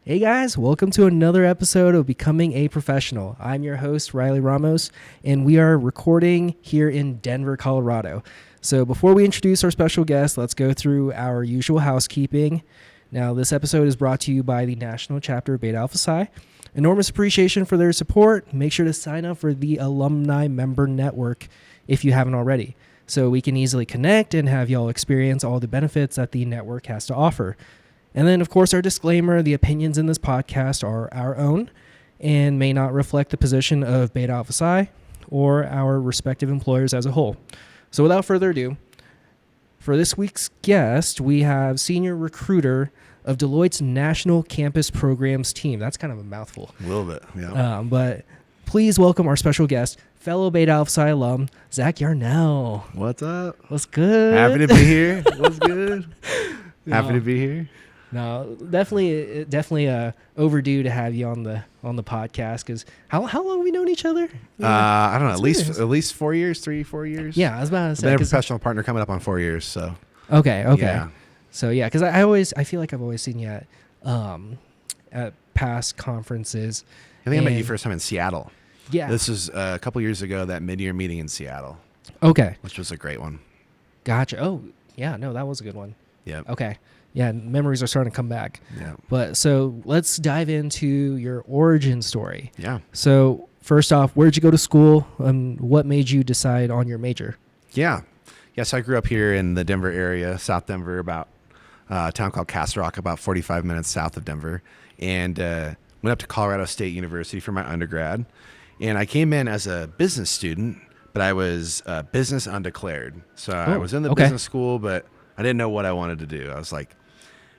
Hey guys, welcome to another episode of Becoming a Professional. I'm your host, Riley Ramos, and we are recording here in Denver, Colorado. So before we introduce our special guest, let's go through our usual housekeeping. Now, this episode is brought to you by the National Chapter of Beta Alpha Psi. Enormous appreciation for their support. Make sure to sign up for the Alumni Member Network if you haven't already, so we can easily connect and have y'all experience all the benefits that the network has to offer. And then, of course, our disclaimer, the opinions in this podcast are our own and may not reflect the position of Beta Alpha Psi or our respective employers as a whole. So without further ado, for this week's guest, we have senior recruiter of Deloitte's National Campus Programs team. That's kind of a mouthful. A little bit, yeah. But please welcome our special guest, fellow Beta Alpha Psi alum, Zach Yarnell. What's up? What's good? Happy to be here. What's good? Happy to be here. No, definitely overdue to have you on the podcast, because how long have we known each other? I don't know, at least 4 years, 3-4 years. Yeah, I was about to say. Been a professional partner coming up on 4 years, so. Okay. Yeah. So yeah, because I feel like I've always seen you at past conferences. I think I met you first time in Seattle. Yeah. This was a couple years ago, that mid-year meeting in Seattle. Okay. Which was a great one. Gotcha. Oh, yeah, no, that was a good one. Yeah. Okay. Yeah, memories are starting to come back. Yeah. But so let's dive into your origin story. Yeah. So first off, where'd you go to school? What made you decide on your major? Yeah. Yes, I grew up here in the Denver area, South Denver, about a town called Castle Rock, about 45 minutes south of Denver, and went up to Colorado State University for my undergrad. And I came in as a business student, but I was business undeclared. So I was in the business school, but I didn't know what I wanted to do. I was like,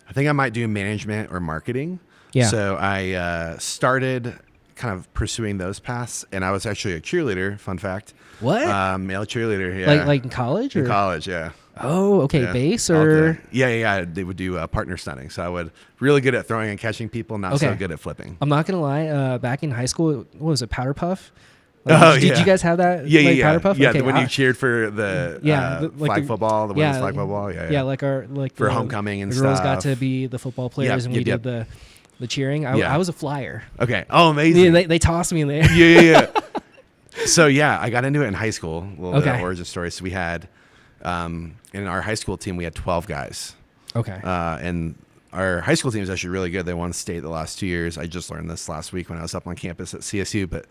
I think I might do management or marketing. Yeah. So I started kind of pursuing those paths, and I was actually a cheerleader. Fun fact. What? Male cheerleader. Yeah. Like in college? Or? In college, yeah. Oh, okay. Yeah. Base or? Yeah. They would do partner stunting. So I would really good at throwing and catching people, not so good at flipping. I'm not gonna lie. Back in high school, what was it? Powder puff. Did you guys have that? Yeah. Powder puff. Yeah. Okay, when you cheered for the flag football, the women's flag football. Yeah. Yeah, for homecoming and the stuff. girls got to be the football players, and we did the cheering. I was a flyer. Okay. Oh, amazing. Yeah, they tossed me in there. Yeah. So yeah, I got into it in high school. A little bit of origin story. So we had, in our high school team, we had 12 guys. Okay. And our high school team is actually really good. They won state the last 2 years. I just learned this last week when I was up on campus at CSU. But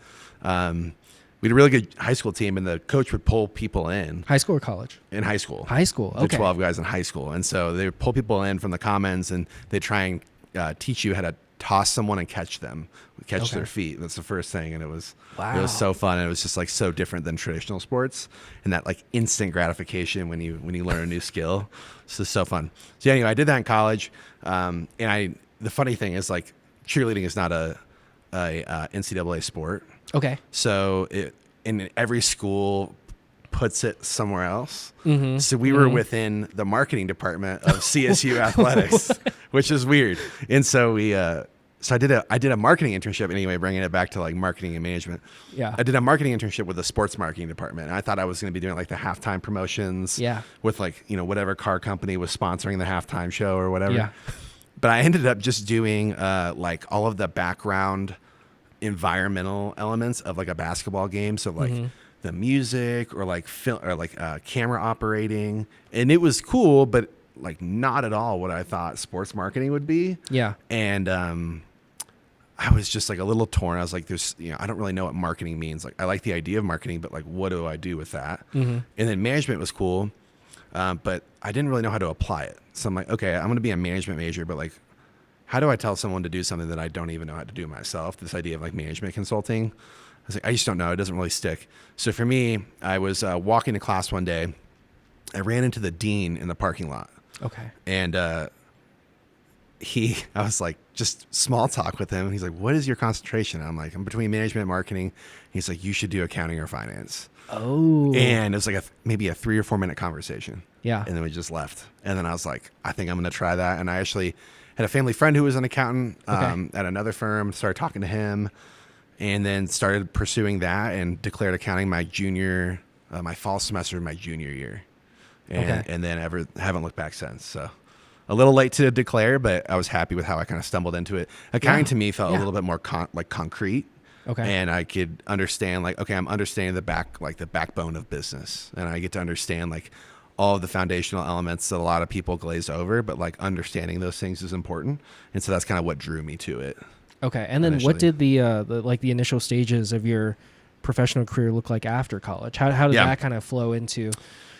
we had a really good high school team, and the coach would pull people in. High school or college? In high school. High school. Okay. The 12 guys in high school. And so they would pull people in from the commons, and they try and teach you how to toss someone and catch them, catch their feet. That's the first thing. And it was so fun. And it was just like so different than traditional sports, and that like instant gratification when you learn a new skill. It's just so fun. So anyway, I did that in college. And the funny thing is, like, cheerleading is not a NCAA sport. Okay. So in every school puts it somewhere else. Mm-hmm. So we were within the marketing department of CSU athletics, which is weird. And so I did a marketing internship anyway, bringing it back to like marketing and management. Yeah. I did a marketing internship with the sports marketing department. And I thought I was going to be doing like the halftime promotions. Yeah. With like, whatever car company was sponsoring the halftime show or whatever. Yeah. But I ended up just doing like all of the background environmental elements of like a basketball game. So like the music or like film or like camera operating, and it was cool, but like not at all what I thought sports marketing would be. Yeah. And I was just like a little torn. I was like, there's, I don't really know what marketing means. Like, I like the idea of marketing, but like, what do I do with that? And then management was cool, but I didn't really know how to apply it. So I'm like, okay, I'm going to be a management major, but like, how do I tell someone to do something that I don't even know how to do myself? This idea of like management consulting. I was like, I just don't know. It doesn't really stick. So for me, I was walking to class one day. I ran into the dean in the parking lot. Okay. And I was like, just small talk with him. And he's like, what is your concentration? And I'm like, I'm between management and marketing. He's like, you should do accounting or finance. Oh. And it was like maybe a 3 or 4 minute conversation. Yeah. And then we just left. And then I was like, I think I'm going to try that. And I actually had a family friend who was an accountant at another firm, started talking to him, and then started pursuing that and declared accounting my fall semester of my junior year. And then haven't looked back since. So a little late to declare, but I was happy with how I kind of stumbled into it. Accounting to me felt a little bit more concrete. Okay. And I could understand like, okay, I'm understanding the backbone of business, and I get to understand like all of the foundational elements that a lot of people glaze over, but like understanding those things is important. And so that's kind of what drew me to it. Okay. And then initially. what did the initial stages of your professional career look like after college? How did that kind of flow into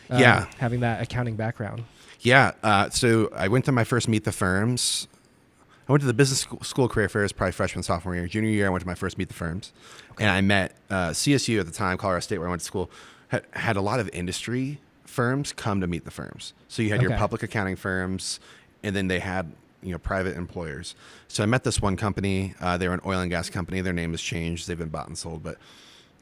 having that accounting background? Yeah. So I went to my first Meet the Firms. I went to the business school career fairs probably freshman, sophomore year. Junior year, I went to my first Meet the Firms. Okay. And I met CSU at the time, Colorado State, where I went to school, had a lot of industry firms come to Meet the Firms. So you had your public accounting firms, and then they had private employers. So I met this one company. They were an oil and gas company. Their name has changed. They've been bought and sold, but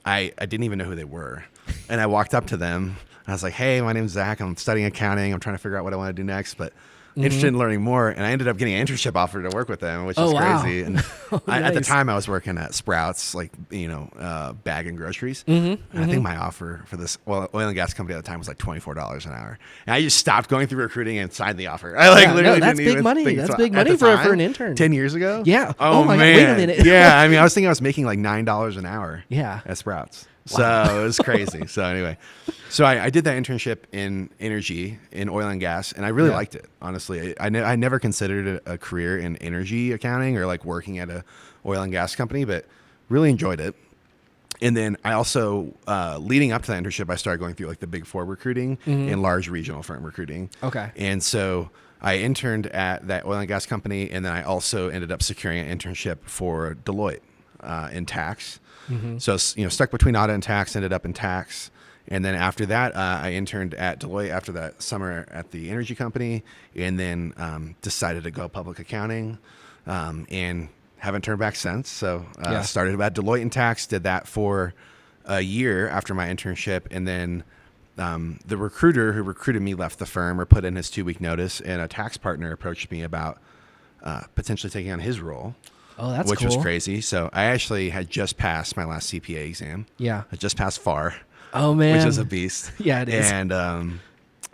I didn't even know who they were. And I walked up to them, and I was like, hey, my name's Zach. I'm studying accounting. I'm trying to figure out what I want to do next, but interested in learning more. And I ended up getting an internship offer to work with them, which is crazy. And Nice. At the time I was working at Sprouts, like, bagging groceries. And I think my offer for this oil and gas company at the time was like $24 an hour. And I just stopped going through recruiting and signed the offer. I literally that's didn't big money. think That's so. big At money the for time, an intern. 10 years ago? Yeah. Oh my man. God. Wait a minute. Yeah. I mean, I was thinking I was making like $9 an hour Yeah. at Sprouts. So it was crazy. So anyway, I did that internship in energy, in oil and gas, and I really liked it, honestly. I never considered it a career in energy accounting or like working at a oil and gas company, but really enjoyed it. And then I also, leading up to that internship, I started going through like the Big Four recruiting and large regional firm recruiting. Okay. And so I interned at that oil and gas company, and then I also ended up securing an internship for Deloitte in tax. So, stuck between audit and tax, ended up in tax. And then after that, I interned at Deloitte after that summer at the energy company, and then decided to go public accounting, and haven't turned back since. So started at Deloitte in tax, did that for a year after my internship. And then the recruiter who recruited me left the firm or put in his 2-week notice, and a tax partner approached me about potentially taking on his role. Oh, that's which cool. was crazy. So I actually had just passed my last CPA exam. Yeah. I just passed FAR. Oh, man. Which is a beast. Yeah, it is. And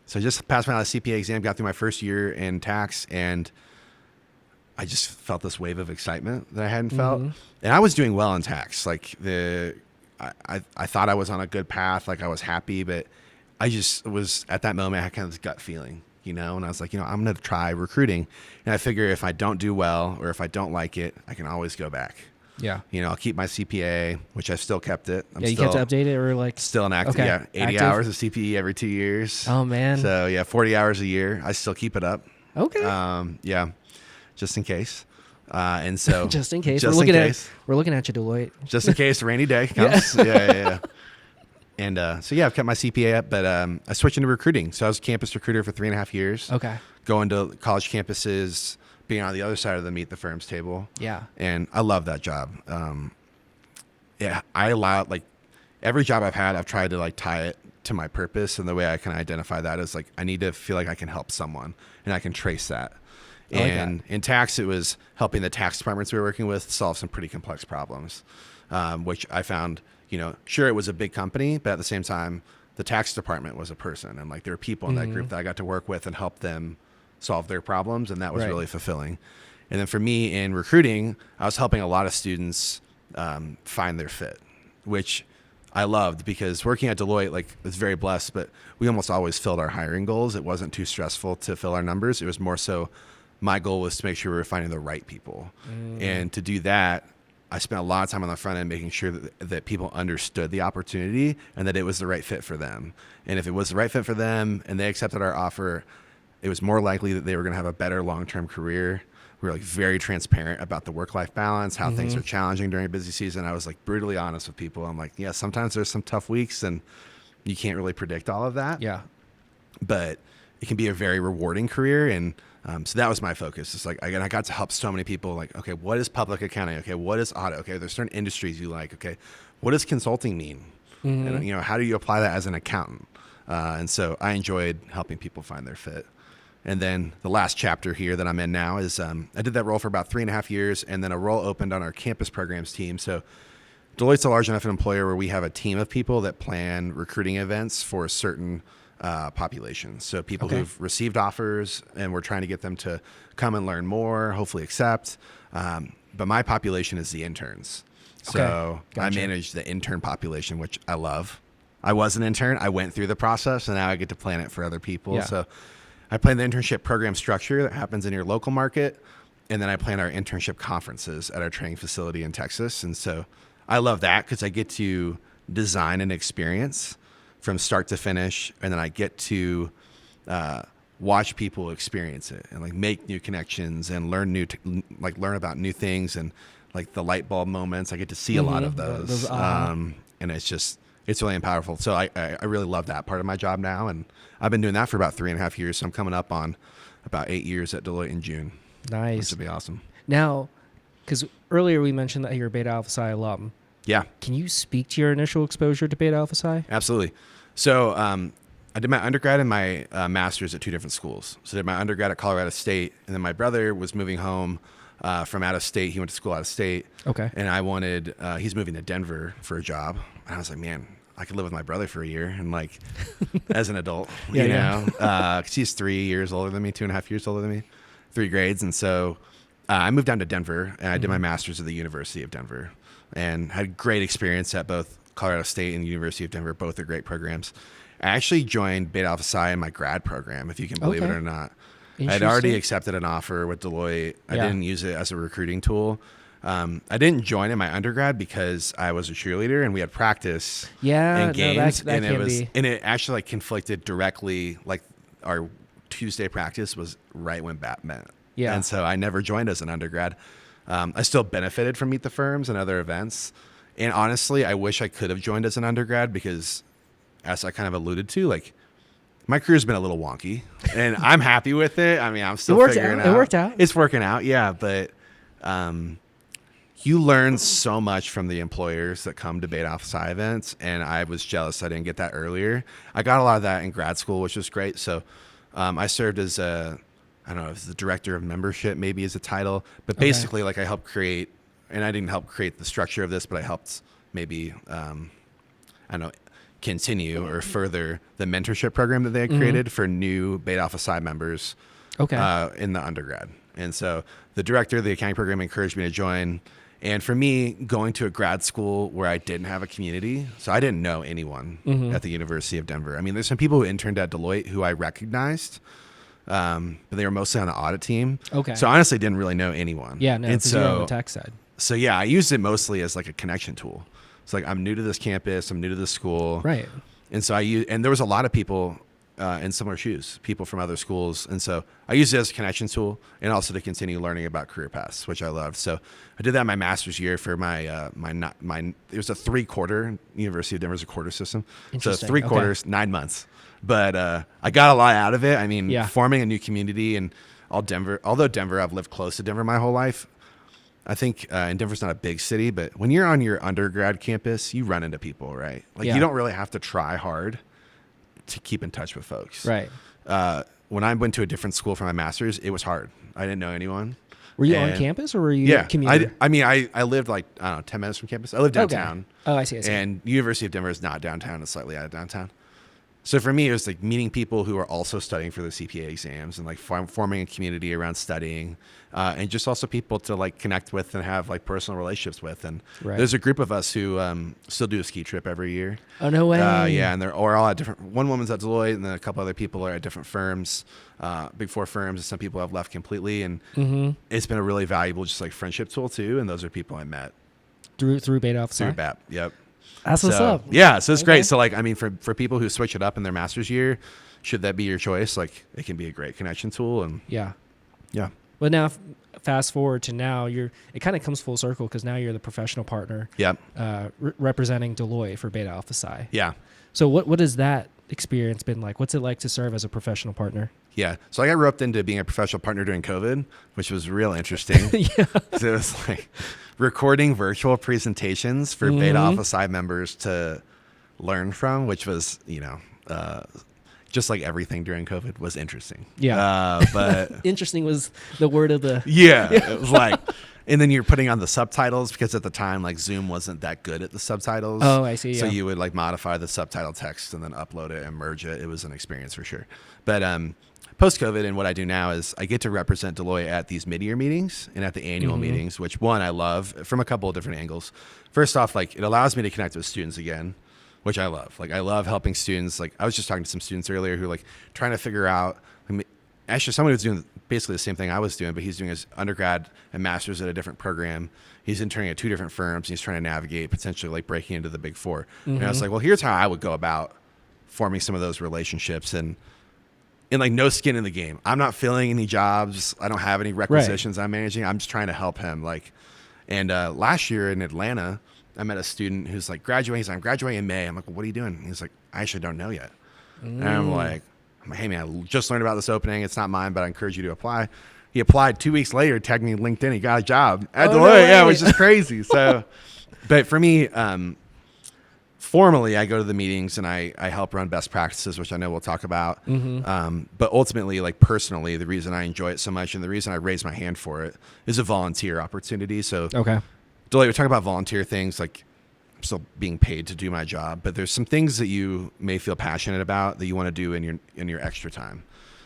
so I just passed my last CPA exam, got through my first year in tax, and I just felt this wave of excitement that I hadn't felt. And I was doing well in tax. Like I thought I was on a good path. Like I was happy, but I just was at that moment, I had kind of this gut feeling. And I was like, I'm going to try recruiting. And I figure if I don't do well or if I don't like it, I can always go back. Yeah. I'll keep my CPA, which I've still kept it. You kept to update it or like? Still an active, 80 active? hours of CPE every 2 years. Oh, man. So 40 hours a year. I still keep it up. Okay. Just in case. And so. Just in case. Just we're in looking at you, Deloitte. Just in case a rainy day comes. Yeah. And I've kept my CPA up, but I switched into recruiting. So I was a campus recruiter for 3.5 years. Okay. Going to college campuses, being on the other side of the Meet the Firms table. Yeah. And I love that job. I allow, like, every job I've had, I've tried to like tie it to my purpose, and the way I can identify that is like I need to feel like I can help someone, and I can trace that. And in tax, it was helping the tax departments we were working with solve some pretty complex problems, which I found, sure, it was a big company, but at the same time, the tax department was a person, and like there were people in that group that I got to work with and help them solve their problems, and that was really fulfilling. And then for me in recruiting, I was helping a lot of students find their fit, which I loved, because working at Deloitte, like, was very blessed, but we almost always filled our hiring goals. It wasn't too stressful to fill our numbers. It was more so my goal was to make sure we were finding the right people. And to do that, I spent a lot of time on the front end making sure that people understood the opportunity and that it was the right fit for them. And if it was the right fit for them and they accepted our offer, it was more likely that they were going to have a better long-term career. We were like very transparent about the work-life balance, how things are challenging during a busy season. I was like brutally honest with people. I'm like, yeah, sometimes there's some tough weeks and you can't really predict all of that. Yeah. But it can be a very rewarding career. And so that was my focus. It's like, again, I got to help so many people, like, okay, what is public accounting? Okay, what is audit? Okay, there's certain industries you like. Okay, what does consulting mean? And, how do you apply that as an accountant? And so I enjoyed helping people find their fit. And then the last chapter here that I'm in now is I did that role for about 3.5 years, and then a role opened on our campus programs team. So Deloitte's a large enough employer where we have a team of people that plan recruiting events for certain population. So people Okay. who've received offers, and we're trying to get them to come and learn more, hopefully accept. But my population is the interns. So Okay. I Gotcha. manage the intern population, which I love. I was an intern. I went through the process, and now I get to plan it for other people. Yeah. So I plan the internship program structure that happens in your local market, and then I plan our internship conferences at our training facility in Texas. And so I love that because I get to design an experience from start to finish, and then I get to watch people experience it and like make new connections and learn learn about new things and like the light bulb moments. I get to see a lot of those, and it's really powerful. So I really love that part of my job now, and I've been doing that for about 3.5 years. So I'm coming up on about 8 years at Deloitte in June. Nice. This would be awesome. Now, because earlier we mentioned that you're a Beta Alpha Psi alum. Yeah, Can you speak to your initial exposure to Beta Alpha Psi? absolutely. So I did my undergrad and my master's at 2 different schools. So I did my undergrad at Colorado State, and then my brother was moving home from out of state. He went to school out of state. Okay. And I wanted, he's moving to Denver for a job. And I was like, man, I could live with my brother for a year. And like, as an adult, you know, because he's 3 years older than me, 2.5 years older than me, 3 grades. And so I moved down to Denver, and I did my master's at the University of Denver and had great experience at both Colorado State and University of Denver. Both are great programs. I actually joined Beta Alpha Psi in my grad program, if you can believe it or not. I'd already accepted an offer with Deloitte. I didn't use it as a recruiting tool. I didn't join in my undergrad because I was a cheerleader and we had practice and games, that and it actually like conflicted directly. Like our Tuesday practice was right when BAP met, and so I never joined as an undergrad. I still benefited from Meet the Firms and other events, and honestly, I wish I could have joined as an undergrad because, as I kind of alluded to, like, my career's been a little wonky, and I'm happy with it. I mean, I'm still figuring it out. It worked out. It's working out, yeah. But you learn so much from the employers that come to Beta Alpha Psi events, and I was jealous I didn't get that earlier. I got a lot of that in grad school, which was great. So I served as I don't know, as the director of membership, maybe is a title, but basically, like, I helped create, and I didn't help create the structure of this, but I helped maybe I don't know, continue or further the mentorship program that they had created for new Beta Alpha Psi members in the undergrad. And so the director of the accounting program encouraged me to join. And for me, going to a grad school where I didn't have a community, so I didn't know anyone at the University of Denver. I mean, there's some people who interned at Deloitte who I recognized, but they were mostly on the audit team. Okay. So I honestly didn't really know anyone. Yeah, no, and because you're on the tech side. So yeah, I used it mostly as like a connection tool. It's like, I'm new to this campus, I'm new to this school. Right. And so and there was a lot of people in similar shoes, people from other schools. And so I used it as a connection tool and also to continue learning about career paths, which I loved. So I did that in my master's year for my it was a 3-quarter, University of Denver's a quarter system. So 3 quarters, 9 months. But I got a lot out of it. I mean, forming a new community and although Denver, I've lived close to Denver my whole life. I think, and Denver's not a big city, but when you're on your undergrad campus, you run into people, right? Like you don't really have to try hard to keep in touch with folks. Right. When I went to a different school for my master's, it was hard. I didn't know anyone. Were you on campus or were you commuting? I mean, I lived like, I don't know, 10 minutes from campus. I lived downtown. Okay. Oh, I see. And University of Denver is not downtown. It's slightly out of downtown. So for me, it was like meeting people who are also studying for the CPA exams and like forming a community around studying, and just also people to like connect with and have like personal relationships with. And there's a group of us who still do a ski trip every year. Oh, no way. Yeah, and they're all at different. One woman's at Deloitte, and then a couple other people are at different firms, Big Four firms. And some people have left completely, and it's been a really valuable just like friendship tool too. And those are people I met through Beta Alpha Psi. Through BAP. Yep. That's what's up. Yeah, so it's great. So like, I mean, for people who switch it up in their master's year, should that be your choice, like it can be a great connection tool. And yeah. Well, now fast forward to now, it kind of comes full circle because now you're the professional partner. Yep. Representing Deloitte for Beta Alpha Psi. Yeah. So what has that experience been like? What's it like to serve as a professional partner? Yeah. So I got roped into being a professional partner during COVID, which was real interesting. Yeah. So it was like recording virtual presentations for Beta Alpha Psi members to learn from, which was, just like everything during COVID was interesting. Yeah. But interesting was the word of the... Yeah. It was like, And then you're putting on the subtitles because at the time, like Zoom wasn't that good at the subtitles. Oh, I see. So Yeah. you would like modify the subtitle text and then upload it and merge it. It was an experience for sure. But post-COVID, and what I do now is I get to represent Deloitte at these mid-year meetings and at the annual meetings, which one I love from a couple of different angles. First off, like it allows me to connect with students again, which I love. Like I love helping students. Like I was just talking to some students earlier who like trying to figure out. Actually, someone who's doing basically the same thing I was doing, but he's doing his undergrad and master's at a different program. He's interning at 2 different firms. And he's trying to navigate potentially like breaking into the big 4. And I was like, well, here's how I would go about forming some of those relationships and like no skin in the game. I'm not filling any jobs. I don't have any requisitions I'm managing. I'm just trying to help him. And last year in Atlanta, I met a student who's like graduating. He's like, I'm graduating in May. I'm like, well, what are you doing? And he's like, I actually don't know yet. And I'm like, hey man, I just learned about this opening. It's not mine, but I encourage you to apply. He applied 2 weeks later, tagged me in LinkedIn. He got a job at Deloitte, which is crazy. So, but for me, formally, I go to the meetings and I help run best practices, which I know we'll talk about. But ultimately, like personally, the reason I enjoy it so much and the reason I raise my hand for it is a volunteer opportunity. So, Okay. Deloitte, we talk about volunteer things like I'm still being paid to do my job, but there's some things that you may feel passionate about that you want to do in your extra time.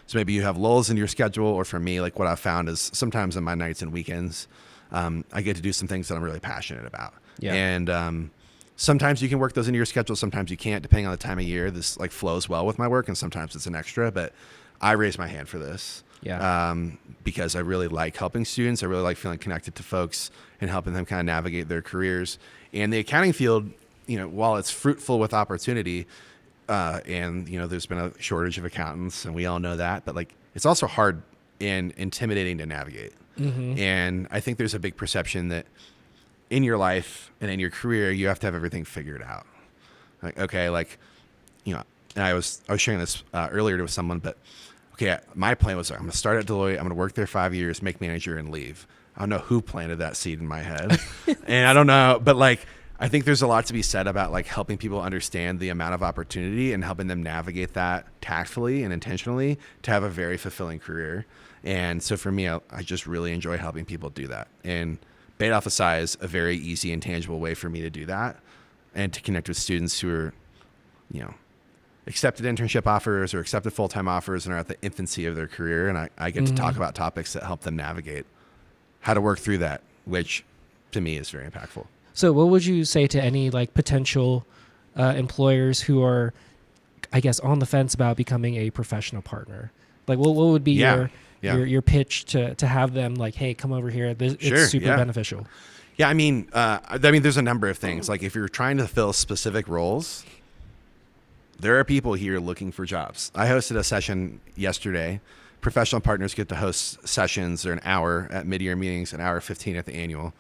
So maybe you have lulls in your schedule, or for me, like what I've found is sometimes on my nights and weekends, I get to do some things that I'm really passionate about. Yeah. And sometimes you can work those into your schedule. Sometimes you can't, depending on the time of year. This like flows well with my work, and sometimes it's an extra. But I raise my hand for this. Yeah. Because I really like helping students. I really like feeling connected to folks and helping them kind of navigate their careers. And the accounting field, while it's fruitful with opportunity, and there's been a shortage of accountants, and we all know that, but like it's also hard and intimidating to navigate. And I think there's a big perception that in your life and in your career, you have to have everything figured out. Like, okay, like, and I was sharing this earlier with someone, but okay, my plan was I'm going to start at Deloitte, I'm going to work there 5 years, make manager, and leave. I don't know who planted that seed in my head. And I don't know, but like, I think there's a lot to be said about like helping people understand the amount of opportunity and helping them navigate that tactfully and intentionally to have a very fulfilling career. And so for me, I just really enjoy helping people do that. And Bait Alpha is a very easy and tangible way for me to do that and to connect with students who are, accepted internship offers or accepted full-time offers and are at the infancy of their career. And I get to talk about topics that help them navigate how to work through that, which to me is very impactful. So what would you say to any like potential employers who are, I guess, on the fence about becoming a professional partner? Like what would be your pitch to have them like, hey, come over here. It's super beneficial. Yeah. I mean, there's a number of things. Like if you're trying to fill specific roles, there are people here looking for jobs. I hosted a session yesterday. Professional partners get to host sessions. They're an hour at mid-year meetings, an hour 15 at the annual.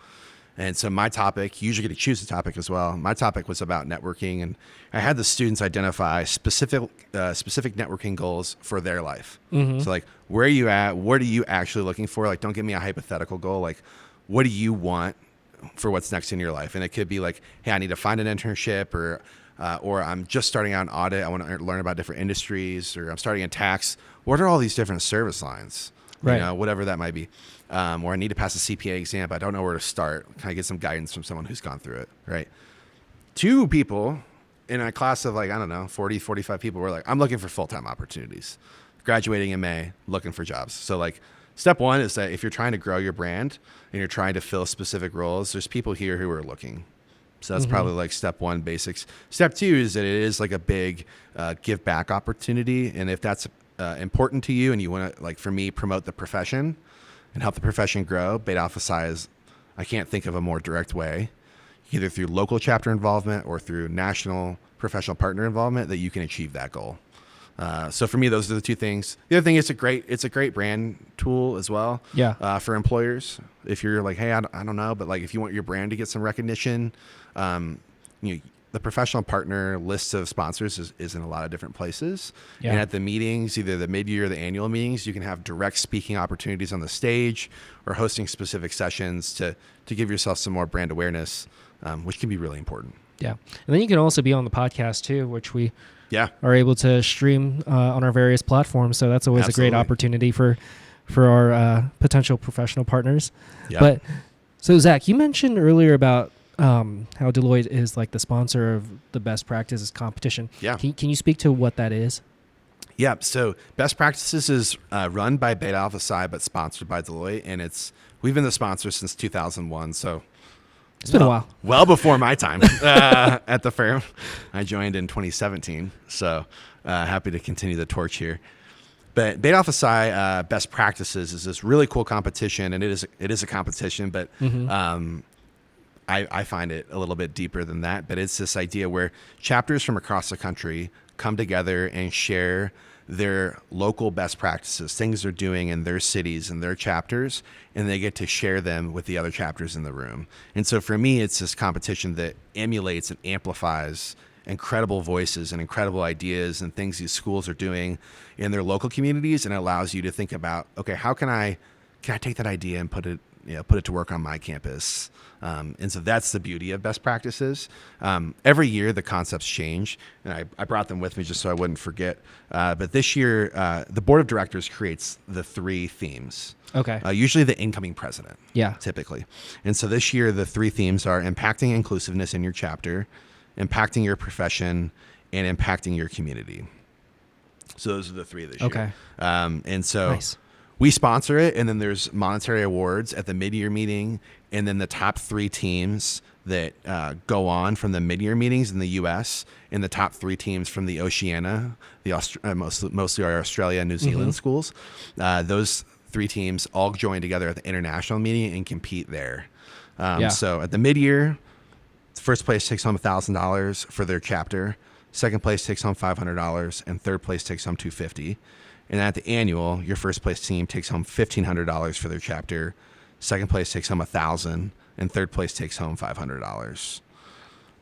And so my topic, you usually get to choose the topic as well. My topic was about networking, and I had the students identify specific networking goals for their life. So like, where are you at? What are you actually looking for? Like, don't give me a hypothetical goal. Like, what do you want for what's next in your life? And it could be like, hey, I need to find an internship, or I'm just starting out in audit. I want to learn about different industries, or I'm starting in tax. What are all these different service lines? Right. Whatever that might be. Or I need to pass a CPA exam, but I don't know where to start. Can I get some guidance from someone who's gone through it? Right. 2 people in a class of 40, 45 people were like, I'm looking for full-time opportunities. Graduating in May, looking for jobs. So like step 1 is that if you're trying to grow your brand and you're trying to fill specific roles, there's people here who are looking. So that's probably like step 1 basics. Step 2 is that it is like a big give back opportunity. And if that's important to you and you want to, like for me, promote the profession and help the profession grow, Bait Alpha is, I can't think of a more direct way, either through local chapter involvement or through national professional partner involvement, that you can achieve that goal. So for me, those are the 2 things. The other thing is it's a great brand tool as well. Yeah. For employers, if you're like, hey, I don't know, but like if you want your brand to get some recognition, the professional partner list of sponsors is in a lot of different places. Yeah. And at the meetings, either the mid-year or the annual meetings, you can have direct speaking opportunities on the stage or hosting specific sessions to give yourself some more brand awareness, which can be really important. Yeah. And then you can also be on the podcast too, which we are able to stream on our various platforms. So that's always a great opportunity for our potential professional partners. Yeah. But So Zach, you mentioned earlier about how Deloitte is like the sponsor of the best practices competition. Yeah. Can you speak to what that is? Yeah. So Best Practices is run by Beta Alpha Psi, but sponsored by Deloitte. And we've been the sponsor since 2001. So It's been a while. Well before my time at the firm. I joined in 2017. So happy to continue the torch here. But Beta Alpha Psi Best Practices is this really cool competition. And it is a competition, but I find it a little bit deeper than that. But it's this idea where chapters from across the country come together and share their local best practices, things they're doing in their cities and their chapters, and they get to share them with the other chapters in the room. And so for me, it's this competition that emulates and amplifies incredible voices and incredible ideas and things these schools are doing in their local communities, and it allows you to think about, okay, how can I take that idea and put it to work on my campus? And so that's the beauty of best practices. Every year the concepts change, and I brought them with me just so I wouldn't forget. But this year, the board of directors creates the 3 themes. Okay. Usually the incoming president. Yeah. Typically. And so this year the 3 themes are impacting inclusiveness in your chapter, impacting your profession, and impacting your community. So those are the 3 this year. Okay. And so Nice. we sponsor it, and then there's monetary awards at the mid-year meeting, and then the top 3 teams that go on from the mid-year meetings in the U.S. and the top 3 teams from the Oceania, mostly our Australia and New Zealand schools. Those 3 teams all join together at the international meeting and compete there. So at the mid-year, first place takes home $1,000 for their chapter. Second place takes home $500, and third place takes home $250. And at the annual, your first place team takes home $1,500 for their chapter. Second place takes home $1,000, and third place takes home $500.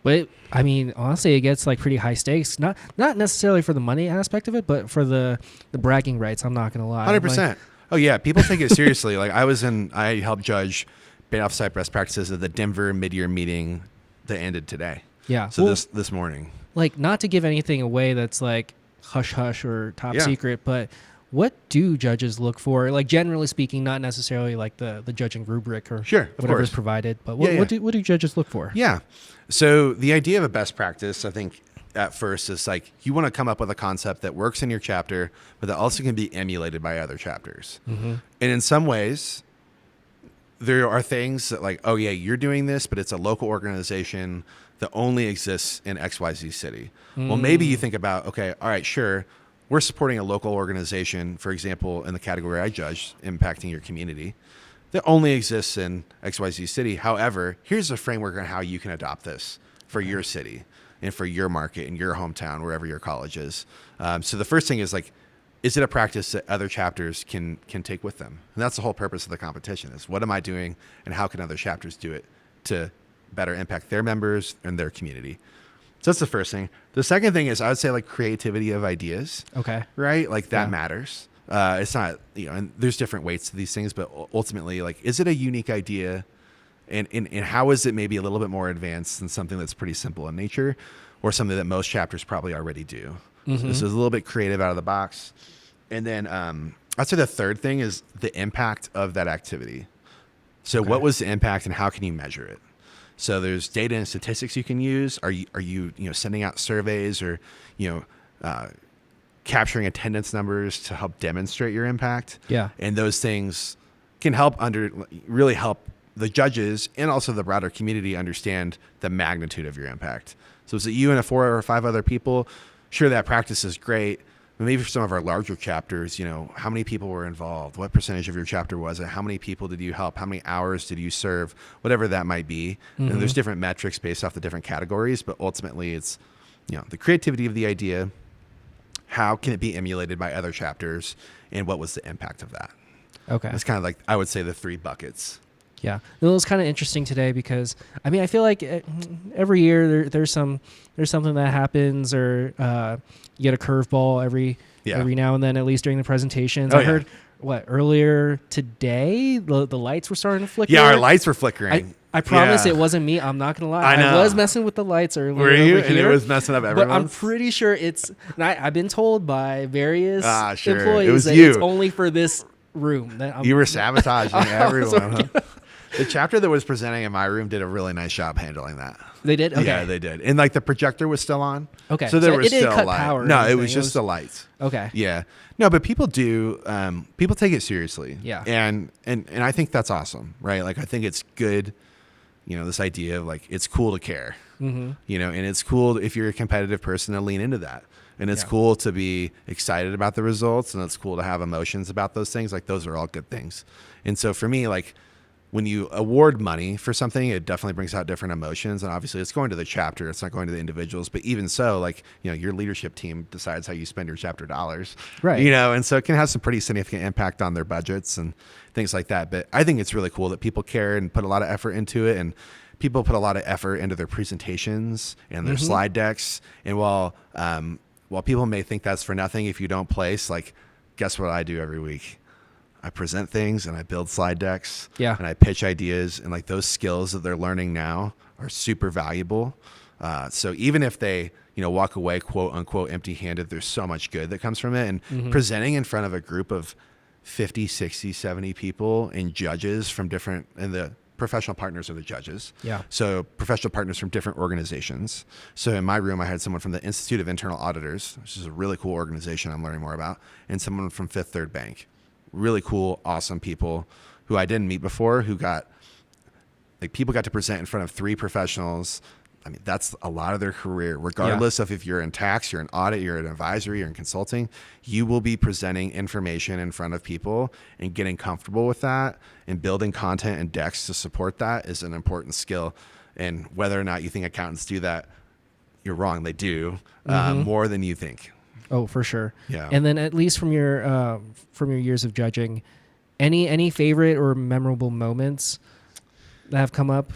But I mean, honestly, it gets like pretty high stakes. Not necessarily for the money aspect of it, but for the bragging rights. I'm not gonna lie. 100%. Like, Oh yeah, people take it seriously. Like I helped judge Beta Alpha Psi best practices at the Denver mid-year meeting that ended today. Yeah. So well, this morning. Like, not to give anything away that's like hush hush or top Yeah. secret, but what do judges look for? Like, generally speaking, not necessarily like the judging rubric or Sure, of whatever is course. provided, but Yeah, what do judges look for? Yeah. So the idea of a best practice, I think at first is like you want to come up with a concept that works in your chapter, but that also can be emulated by other chapters. And in some ways, there are things that like, oh yeah, you're doing this, but it's a local organization that only exists in XYZ city. Well, maybe you think about, okay, all right, sure, we're supporting a local organization, for example, in the category I judged, impacting your community, that only exists in XYZ city. However, here's a framework on how you can adopt this for your city and for your market and your hometown, wherever your college is. So the first thing is like, is it a practice that other chapters can take with them? And that's the whole purpose of the competition is what am I doing and how can other chapters do it to better impact their members and their community? So that's the first thing. The second thing is I would say like creativity of ideas. Okay. Right? Like that Yeah. matters. It's not, and there's different weights to these things, but ultimately, like, is it a unique idea? And how is it maybe a little bit more advanced than something that's pretty simple in nature or something that most chapters probably already do? So this is a little bit creative out of the box. And then I'd say the third thing is the impact of that activity. So what was the impact and how can you measure it? So there's data and statistics you can use. Are you sending out surveys or capturing attendance numbers to help demonstrate your impact? Yeah. And those things can really help the judges and also the broader community understand the magnitude of your impact. So is it you and 4 or 5 other people? Sure, that practice is great. But maybe for some of our larger chapters, how many people were involved? What percentage of your chapter was it? How many people did you help? How many hours did you serve? Whatever that might be. And there's different metrics based off the different categories, but ultimately it's, the creativity of the idea, how can it be emulated by other chapters, and what was the impact of that? Okay. It's kind of like, I would say, the 3 buckets. Yeah, it was kind of interesting today because I feel like every year there's something that happens or you get a curveball every now and then, at least during the presentations. I heard earlier today the lights were starting to flicker. Yeah, our lights were flickering. I promise it wasn't me. I'm not gonna lie. I know. I was messing with the lights earlier. Were you? Over And here, it was messing up everyone. But I'm pretty sure it's. I've been told by various sure. employees It was that you. it's only for this room. That You were sabotaging everyone. Huh? The chapter that was presenting in my room did a really nice job handling that. They did? Okay. Yeah, they did. And like the projector was still on. Okay. So there was it didn't still cut light. power or No, it anything. was just the lights. Okay. Yeah. No, but people do people take it seriously. Yeah. And I think that's awesome, right? Like I think it's good, this idea of like it's cool to care. Mm-hmm. And it's cool if you're a competitive person to lean into that. And it's cool to be excited about the results, and it's cool to have emotions about those things. Like those are all good things. And so for me, like when you award money for something, it definitely brings out different emotions. And obviously it's going to the chapter, it's not going to the individuals. But even so, like, your leadership team decides how you spend your chapter dollars. Right. And so it can have some pretty significant impact on their budgets and things like that. But I think it's really cool that people care and put a lot of effort into it. And people put a lot of effort into their presentations and their slide decks. And while people may think that's for nothing if you don't place, like, guess what I do every week? I present things and I build slide decks. Yeah. And I pitch ideas, and like those skills that they're learning now are super valuable. So even if they, walk away quote unquote empty handed, there's so much good that comes from it. And presenting in front of a group of 50, 60, 70 people and judges from different, and the professional partners are the judges. Yeah. So professional partners from different organizations. So in my room, I had someone from the Institute of Internal Auditors, which is a really cool organization I'm learning more about, and someone from Fifth Third Bank. Really cool, awesome people who I didn't meet before, people got to present in front of 3 professionals. I mean, that's a lot of their career, regardless of if you're in tax, you're in audit, you're in advisory, you're in consulting, you will be presenting information in front of people, and getting comfortable with that and building content and decks to support that is an important skill. And whether or not you think accountants do that, you're wrong. They do more than you think. Oh, for sure. Yeah. And then at least from your years of judging, any favorite or memorable moments that have come up?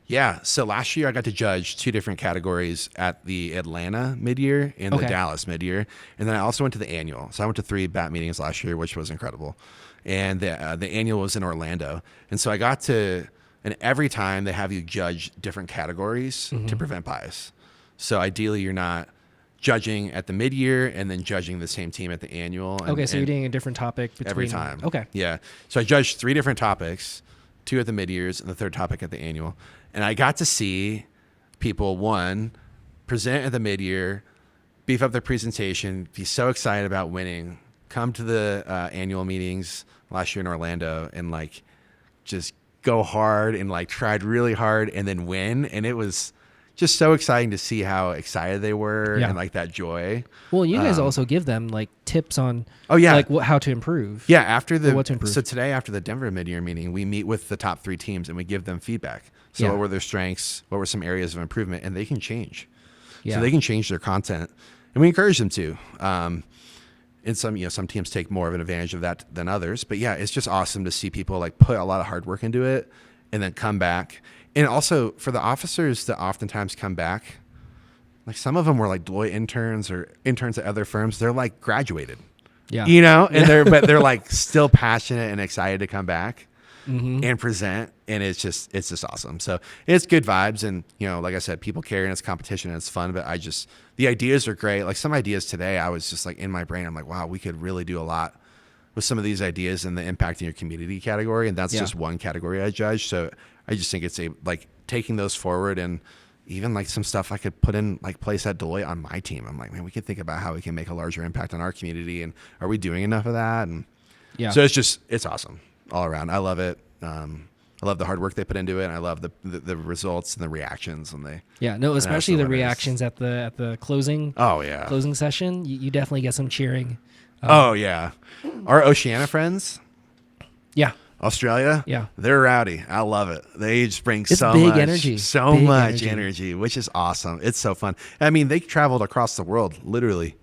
Yeah. So last year I got to judge 2 different categories at the Atlanta mid-year and the Dallas mid-year. And then I also went to the annual. So I went to 3 BAT meetings last year, which was incredible. And the annual was in Orlando. And so I got to, and every time they have you judge different categories to prevent bias. So ideally you're not judging at the mid-year and then judging the same team at the annual. So you're doing a different topic between every time. Okay. Yeah. So I judged 3 different topics, 2 at the mid-years and the 3rd topic at the annual. And I got to see people, one, present at the mid-year, beef up their presentation, be so excited about winning, come to the annual meetings last year in Orlando and like just go hard and like tried really hard and then win. And it was just so exciting to see how excited they were and like that joy. Well, you guys also give them like tips on how to improve. Yeah, after what to improve. So today after the Denver mid-year meeting, we meet with the top 3 teams and we give them feedback. So what were their strengths? What were some areas of improvement? And they can change. Yeah. So they can change their content, and we encourage them to. And some teams take more of an advantage of that than others. But yeah, it's just awesome to see people like put a lot of hard work into it and then come back. And also for the officers that oftentimes come back, like some of them were like Deloitte interns or interns at other firms. They're like graduated, and they're like still passionate and excited to come back and present. And it's just awesome. So it's good vibes. And, like I said, people care and it's competition and it's fun, but the ideas are great. Like some ideas today, I was just like in my brain, I'm like, wow, we could really do a lot with some of these ideas and the impact in your community category. And that's just one category I judge. So I just think it's taking those forward, and even like some stuff I could put in like place at Deloitte on my team. I'm like, man, we can think about how we can make a larger impact on our community, and are we doing enough of that? And so it's awesome all around. I love it. I love the hard work they put into it. And I love the results and the reactions, and especially the reactions at the closing. Oh yeah, closing session. You definitely get some cheering. Our Oceania friends. Yeah. Australia, they're rowdy. I love it. They just bring so much energy, which is awesome. It's so fun. I mean, they traveled across the world literally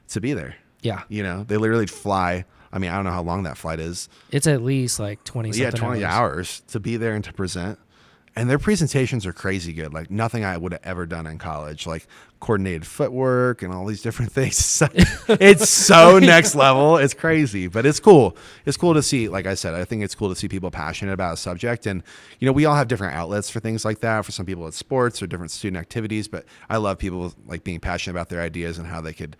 to be there. Yeah. They literally fly. I mean, I don't know how long that flight is. It's at least like 20 hours to be there and to present. And their presentations are crazy good. Like nothing I would have ever done in college, like coordinated footwork and all these different things. It's so next level. It's crazy, but it's cool. It's cool to see, like I said, I think it's cool to see people passionate about a subject. And, we all have different outlets for things like that. For some people it's sports or different student activities, but I love people like being passionate about their ideas and how they could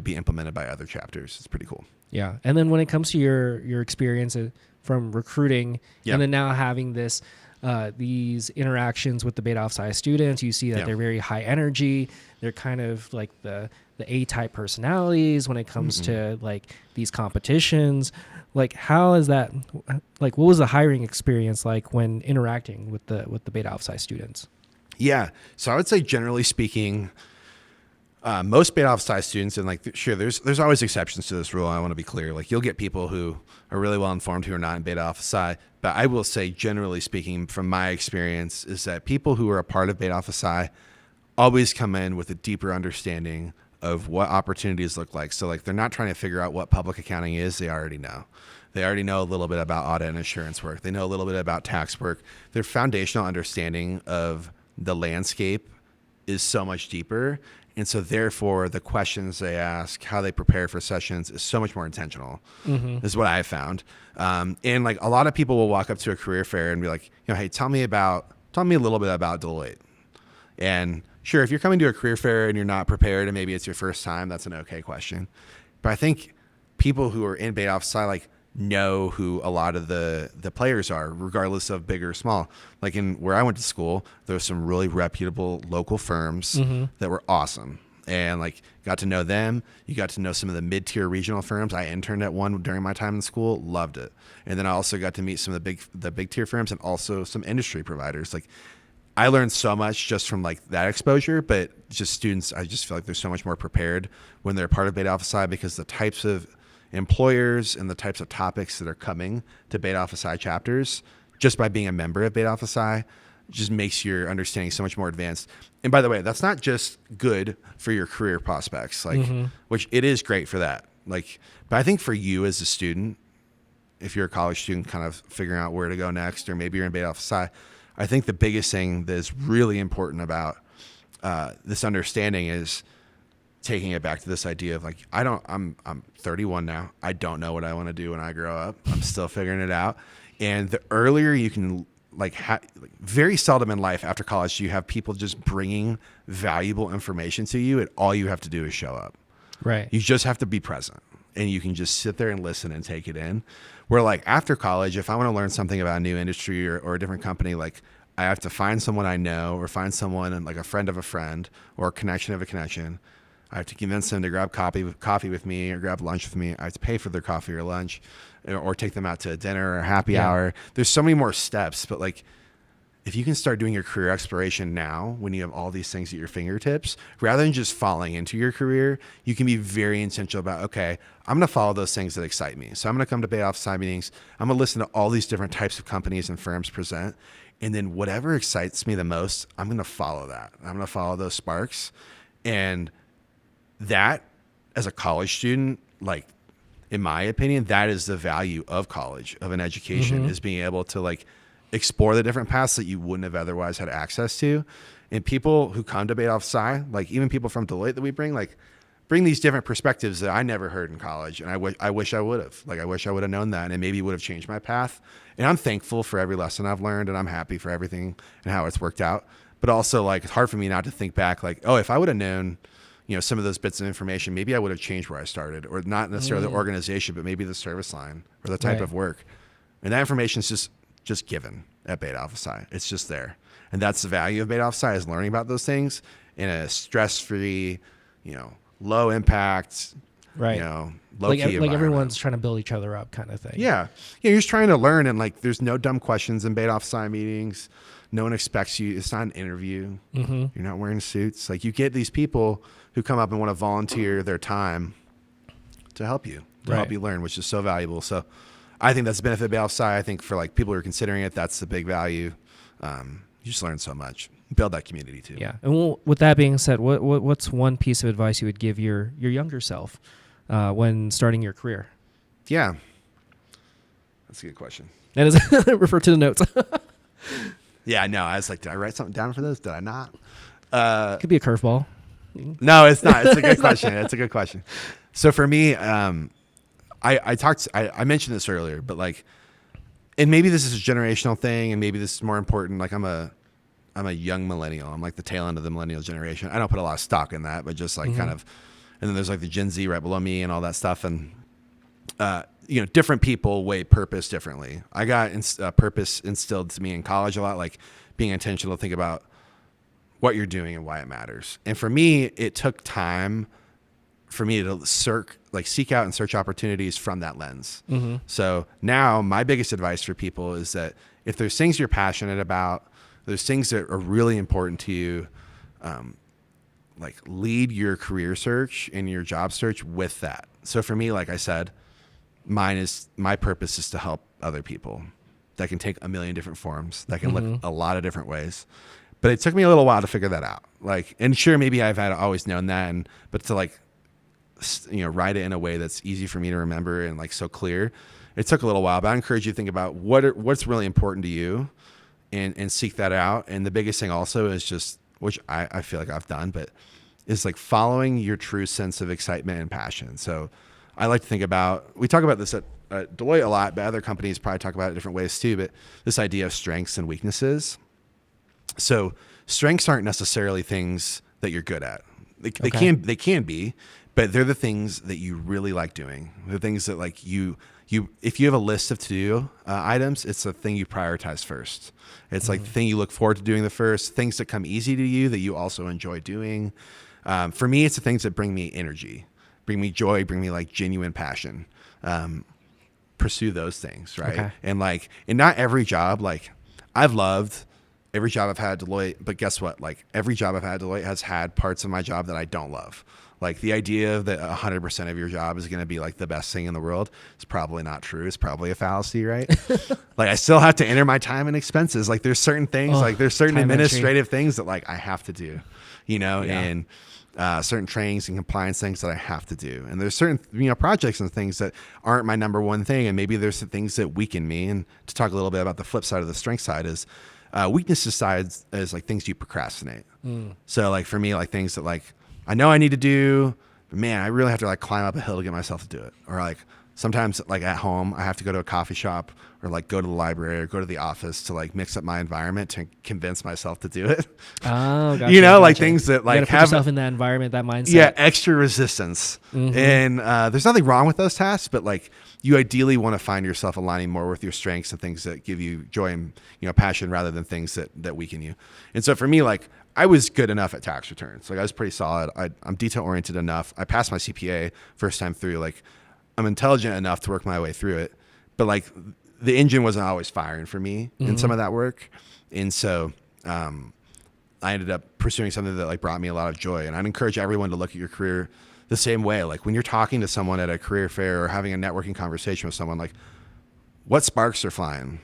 be implemented by other chapters. It's pretty cool. Yeah. And then when it comes to your experience from recruiting Yeah. and then now having these interactions with the Beta Alpha Psi students, you see that they're very high energy. They're kind of like the A-type personalities when it comes to like these competitions. Like, how is that? Like, what was the hiring experience like when interacting with the Beta Alpha Psi students? Yeah. So I would say, generally speaking, most Beta Alpha Psi students, and like, sure, there's always exceptions to this rule. I want to be clear. Like, you'll get people who are really well informed who are not in Beta Alpha Psi. But I will say, generally speaking, from my experience, is that people who are a part of Beta Alpha Psi always come in with a deeper understanding of what opportunities look like. So like, they're not trying to figure out what public accounting is. They already know. They already know a little bit about audit and insurance work. They know a little bit about tax work. Their foundational understanding of the landscape is so much deeper. And so therefore the questions they ask, how they prepare for sessions is so much more intentional, is what I found. And like, a lot of people will walk up to a career fair and be like, hey, tell me a little bit about Deloitte. And sure, if you're coming to a career fair and you're not prepared and maybe it's your first time, that's an okay question. But I think people who are in Beta Alpha Psi like know who a lot of the players are, regardless of big or small. Like, in where I went to school, there were some really reputable local firms that were awesome. And like, got to know them. You got to know some of the mid-tier regional firms. I interned at one during my time in school, loved it. And then I also got to meet some of the big tier firms and also some industry providers. Like, I learned so much just from like that exposure, but just students, I just feel like they're so much more prepared when they're part of Beta Alpha Psi, because the types of employers and the types of topics that are coming to Beta Alpha Psi chapters, just by being a member of Beta Alpha Psi, just makes your understanding so much more advanced. And by the way, that's not just good for your career prospects, like, which it is great for that. Like, but I think for you as a student, if you're a college student kind of figuring out where to go next, or maybe you're in Beta Alpha Psi, I think the biggest thing that is really important about this understanding is taking it back to this idea of like, I'm 31 now. I don't know what I want to do when I grow up. I'm still figuring it out. And the earlier you can very seldom in life after college do you have people just bringing valuable information to you, and all you have to do is show up. Right. You just have to be present, and you can just sit there and listen and take it in. Where like, after college, if I want to learn something about a new industry or a different company, like, I have to find someone I know, or find someone like a friend of a friend, or a connection of a connection. I have to convince them to grab coffee with me, or grab lunch with me. I have to pay for their coffee or lunch, or take them out to dinner or happy hour. There's so many more steps, but like, if you can start doing your career exploration now, when you have all these things at your fingertips, rather than just falling into your career, you can be very intentional about, okay, I'm going to follow those things that excite me. So I'm going to come to Beta Alpha Psi meetings. I'm going to listen to all these different types of companies and firms present. And then whatever excites me the most, I'm going to follow that. I'm going to follow those sparks. And that, as a college student, like, in my opinion, that is the value of college, of an education, is being able to like explore the different paths that you wouldn't have otherwise had access to. And people who come to Beta Alpha Psi, like even people from Deloitte that we bring these different perspectives that I never heard in college. And I wish I would have. Like, I wish I would have known that, and it maybe would have changed my path. And I'm thankful for every lesson I've learned, and I'm happy for everything and how it's worked out. But also, like, it's hard for me not to think back, like, oh, if I would have known, some of those bits of information, maybe I would have changed where I started, or not necessarily the organization, but maybe the service line or the type of work. And that information is just given at Beta Alpha Psi. It's just there. And that's the value of Beta Alpha Psi, is learning about those things in a stress-free, low impact, low key like everyone's trying to build each other up, kind of thing. Yeah. You're just trying to learn, and like, there's no dumb questions in Beta Alpha Psi meetings. No one expects you. It's not an interview. You're not wearing suits. Like, you get these people who come up and want to volunteer their time to help you, help you learn, which is so valuable. So I think that's the benefit of Beta Alpha Psi. I think for like people who are considering it, that's the big value. You just learn so much. Build that community too. Yeah. And with that being said, what's one piece of advice you would give your younger self when starting your career? Yeah. That's a good question. And is refer to the notes. Yeah, no, I was like, did I write something down for this? Did I not? Could be a curveball. No, it's not. It's a good question. It's a good question. So for me, I mentioned this earlier, but like, and maybe this is a generational thing, and maybe this is more important. Like, I'm a young millennial. I'm like the tail end of the millennial generation. I don't put a lot of stock in that, but just like kind of And then there's like the Gen Z right below me and all that stuff. And, different people weigh purpose differently. I got purpose instilled to me in college a lot, like being intentional to think about what you're doing and why it matters. And for me, it took time for me to seek out and search opportunities from that lens. Mm-hmm. So now my biggest advice for people is that if there's things you're passionate about, there's things that are really important to you, lead your career search and your job search with that. So for me, like I said, my purpose is to help other people. That can take a million different forms. That can look a lot of different ways. But it took me a little while to figure that out. And sure, maybe I've always known that, but to write it in a way that's easy for me to remember and so clear. It took a little while, but I encourage you to think about what's really important to you and seek that out. And the biggest thing also is just, which I feel like I've done, but is following your true sense of excitement and passion. So I like to think about, we talk about this at Deloitte a lot, but other companies probably talk about it different ways too, but this idea of strengths and weaknesses. So strengths aren't necessarily things that you're good at. They can be, but they're the things that you really like doing. The things that if you have a list of to-do items, it's the thing you prioritize first. It's the thing you look forward to doing the first, things that come easy to you that you also enjoy doing. For me, it's the things that bring me energy, bring me joy, bring me genuine passion. Pursue those things, right? Okay. And not every job, I've loved every job I've had at Deloitte, but guess what? Every job I've had at Deloitte has had parts of my job that I don't love. The idea that 100% of your job is going to be the best thing in the world is probably not true. It's probably a fallacy, right? I still have to enter my time and expenses. There's certain things, there's certain administrative things that I have to do, and certain trainings and compliance things that I have to do. And there's certain, projects and things that aren't my number one thing. And maybe there's the things that weaken me. And to talk a little bit about the flip side of the strength side is weaknesses side is things you procrastinate. So for me, things that I know I need to do, but man, I really have to climb up a hill to get myself to do it. Or sometimes at home, I have to go to a coffee shop or go to the library or go to the office to mix up my environment to convince myself to do it. Oh, gotcha, things that you gotta put have yourself in that environment, that mindset. Yeah, extra resistance. Mm-hmm. And there's nothing wrong with those tasks, but you ideally want to find yourself aligning more with your strengths and things that give you joy and passion rather than things that weaken you. And so for me, I was good enough at tax returns. I was pretty solid. I'm detail oriented enough. I passed my CPA first time through. I'm intelligent enough to work my way through it, but the engine wasn't always firing for me in some of that work. And so I ended up pursuing something that brought me a lot of joy. And I'd encourage everyone to look at your career the same way. When you're talking to someone at a career fair or having a networking conversation with someone, what sparks are flying?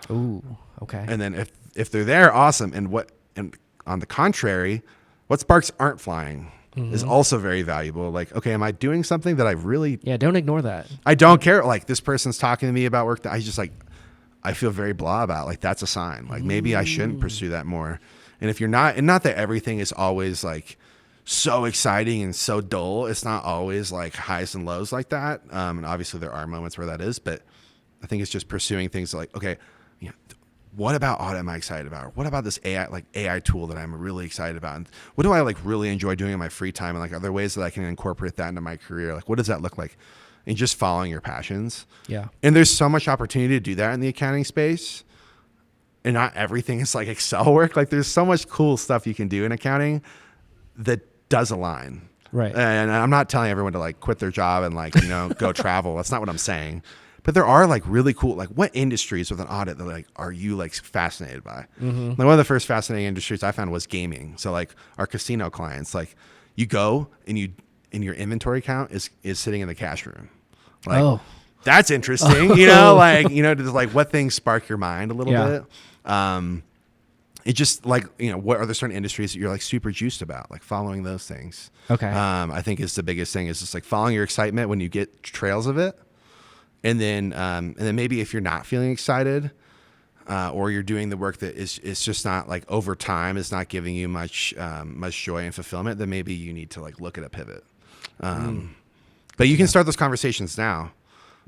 Ooh, okay. And then if they're there, awesome. And on the contrary, what sparks aren't flying is also very valuable. Okay, am I doing something that I really... Yeah, don't ignore that. I don't care. This person's talking to me about work that I just I feel very blah about. That's a sign. Maybe I shouldn't pursue that more. And if you're not, and not that everything is always so exciting and so dull. It's not always highs and lows like that. And obviously there are moments where that is, but I think it's just pursuing things okay, what about audit am I excited about? Or what about this AI tool that I'm really excited about? And what do I really enjoy doing in my free time? And are there ways that I can incorporate that into my career? What does that look like? And just following your passions. Yeah. And there's so much opportunity to do that in the accounting space. And not everything is Excel work. There's so much cool stuff you can do in accounting that does align. Right. And I'm not telling everyone to quit their job and go travel. That's not what I'm saying. But there are really cool, what industries with an audit that are you fascinated by? Mm-hmm. One of the first fascinating industries I found was gaming. So our casino clients, you go and your inventory count is sitting in the cash room. That's interesting. Just what things spark your mind a little bit. It just what are there certain industries that you're super juiced about? Following those things. Okay. I think is the biggest thing is just following your excitement when you get trails of it. And then maybe if you're not feeling excited, or you're doing the work that is just not over time is not giving you much joy and fulfillment, then maybe you need to look at a pivot. But you can start those conversations now,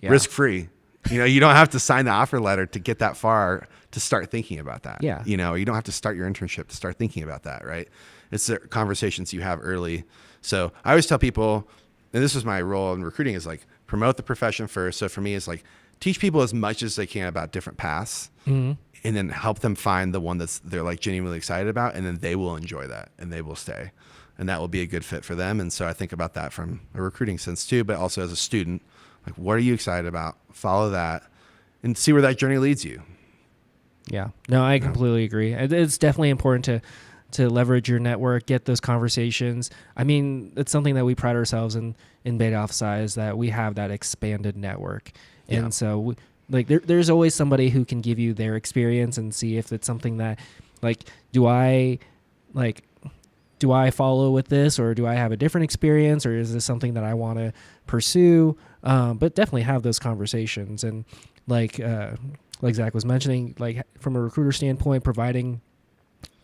risk free. You don't have to sign the offer letter to get that far to start thinking about that. Yeah. Or you don't have to start your internship to start thinking about that. Right. It's the conversations you have early. So I always tell people, and this is my role in recruiting, is like promote the profession first. So for me, it's like teach people as much as they can about different paths, and then help them find the one they're like genuinely excited about, and then they will enjoy that and they will stay, and that will be a good fit for them. And so I think about that from a recruiting sense too, but also as a student, like what are you excited about? Follow that and see where that journey leads you. Yeah, no, I completely agree. It's definitely important to leverage your network, get those conversations. I mean, it's something that we pride ourselves in Beta Alpha Psi, is that we have that expanded network. And so there's always somebody who can give you their experience and see if it's something that, like, do I follow with this, or do I have a different experience, or is this something that I want to pursue? But definitely have those conversations. And like Zach was mentioning, like from a recruiter standpoint, providing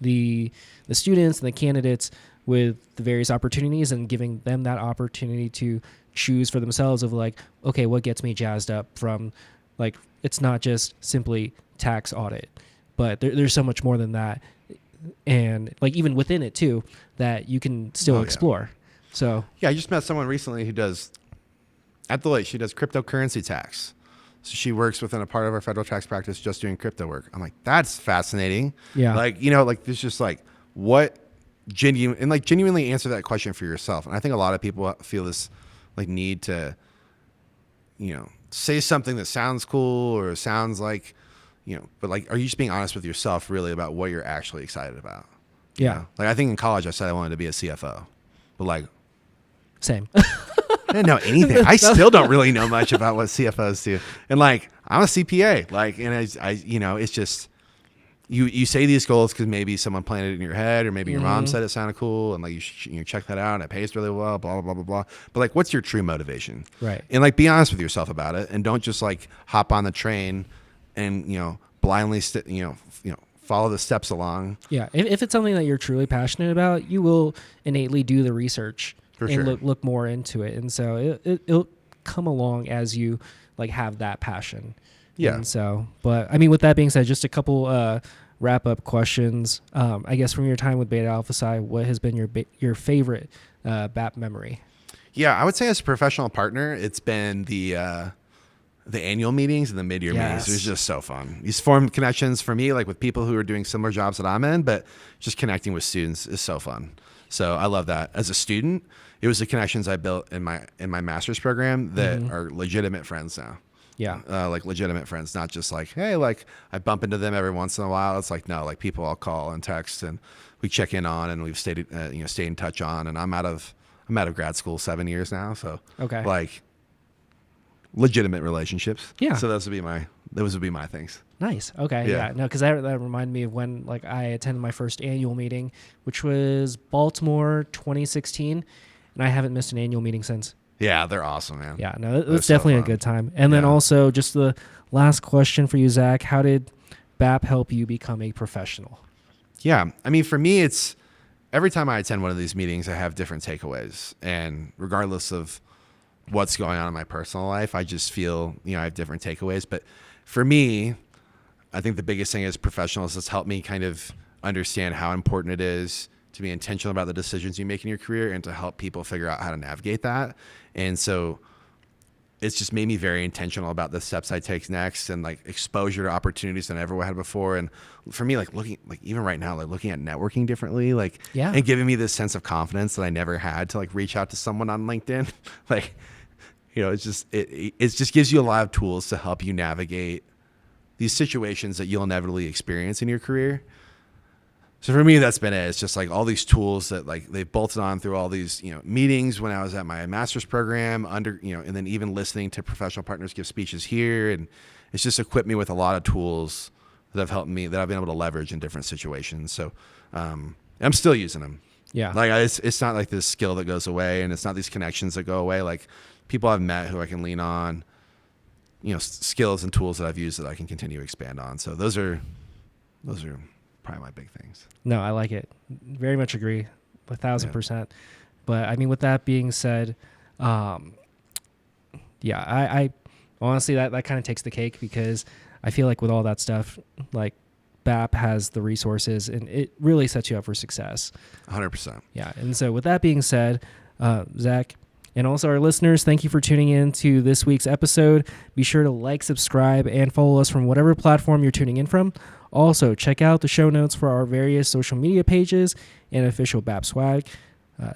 the students and the candidates with the various opportunities and giving them that opportunity to choose for themselves of like, okay, what gets me jazzed up from, like, it's not just simply tax audit, but there's so much more than that. And like even within it too, that you can still explore. So I just met someone recently who does, at Deloitte, she does cryptocurrency tax. So she works within a part of our federal tax practice just doing crypto work. I'm like, that's fascinating. Yeah. Like, you know, like there's just like what genuinely answer that question for yourself. And I think a lot of people feel this like need to, you know, say something that sounds cool or sounds like, you know, but like, are you just being honest with yourself really about what you're actually excited about? You know? Like I think in college I said I wanted to be a CFO, but like, same. I didn't know anything. I still don't really know much about what CFOs do. And like, I'm a CPA, like, and I you know, it's just, you say these goals because maybe someone planted it in your head, or maybe your mom said it sounded cool, and like you check that out and it pays really well, blah, blah, blah, blah, blah. But like, what's your true motivation? Right. And like, be honest with yourself about it, and don't just like hop on the train and, you know, blindly, follow the steps along. Yeah. If it's something that you're truly passionate about, you will innately do the research and look more into it. And so it'll come along as you like have that passion. Yeah. And so, but I mean, with that being said, just a couple wrap up questions. I guess from your time with Beta Alpha Psi, what has been your favorite BAP memory? Yeah, I would say as a professional partner, it's been the annual meetings and the mid-year meetings. It was just so fun. These form connections for me, like with people who are doing similar jobs that I'm in, but just connecting with students is so fun. So I love that. As a student, it was the connections I built in my master's program that are legitimate friends now. Yeah. Like legitimate friends, not just like, hey, like I bump into them every once in a while. It's like, no, like people I'll call and text and we check in on, and we've stayed in touch on. And I'm out of grad school 7 years now. So like legitimate relationships. Yeah. So those would be my things. Nice. Okay. Yeah. No, because that reminded me of when like I attended my first annual meeting, which was Baltimore 2016, and I haven't missed an annual meeting since. Yeah, they're awesome, man. Yeah, no, it's definitely a good time. And then also just the last question for you, Zach, how did BAP help you become a professional? Yeah. I mean, for me, it's every time I attend one of these meetings, I have different takeaways, and regardless of what's going on in my personal life, I just feel, I have different takeaways. But for me, I think the biggest thing as professionals has helped me kind of understand how important it is to be intentional about the decisions you make in your career and to help people figure out how to navigate that. And so it's just made me very intentional about the steps I take next, and like exposure to opportunities that I never had before. And for me, like looking, like even right now, like looking at networking differently, like, and giving me this sense of confidence that I never had to like reach out to someone on LinkedIn. Like, it's just, it just gives you a lot of tools to help you navigate these situations that you'll inevitably experience in your career. So for me, that's been it. It's just like all these tools that like they've bolted on through all these, meetings when I was at my master's program and then even listening to professional partners give speeches here. And it's just equipped me with a lot of tools that have helped me, that I've been able to leverage in different situations. So I'm still using them. Yeah. Like it's not like this skill that goes away, and it's not these connections that go away. Like people I've met who I can lean on, skills and tools that I've used that I can continue to expand on. So those are probably my big things. No, I like it. Very much agree. 1,000%. But I mean, with that being said, I honestly, that kind of takes the cake, because I feel like with all that stuff, like BAP has the resources and it really sets you up for success. 100%. Yeah. And so with that being said, Zach, And also, our listeners, thank you for tuning in to this week's episode. Be sure to like, subscribe, and follow us from whatever platform you're tuning in from. Also, check out the show notes for our various social media pages and official BAP swag.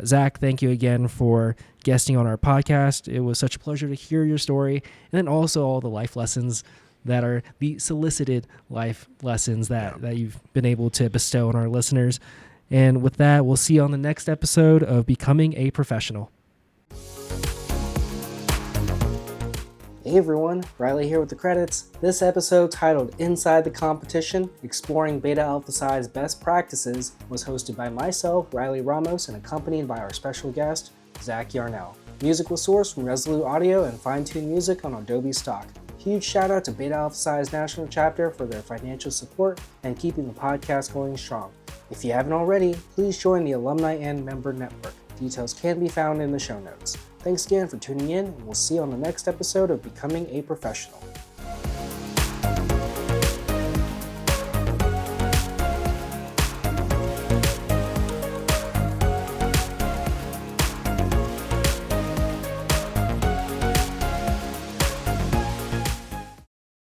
Zach, thank you again for guesting on our podcast. It was such a pleasure to hear your story, and then also all the life lessons that are the solicited life lessons that you've been able to bestow on our listeners. And with that, we'll see you on the next episode of Becoming a Professional. Hey everyone, Riley here with the credits. This episode, titled Inside the Competition, Exploring Beta Alpha Side's Best Practices, was hosted by myself, Riley Ramos, and accompanied by our special guest, Zach Yarnell. Music was sourced from Resolute Audio and Fine-Tune Music on Adobe Stock. Huge shout out to Beta Alpha Side's National Chapter for their financial support and keeping the podcast going strong. If you haven't already, please join the Alumni and Member Network. Details can be found in the show notes. Thanks again for tuning in, and we'll see you on the next episode of Becoming a Professional.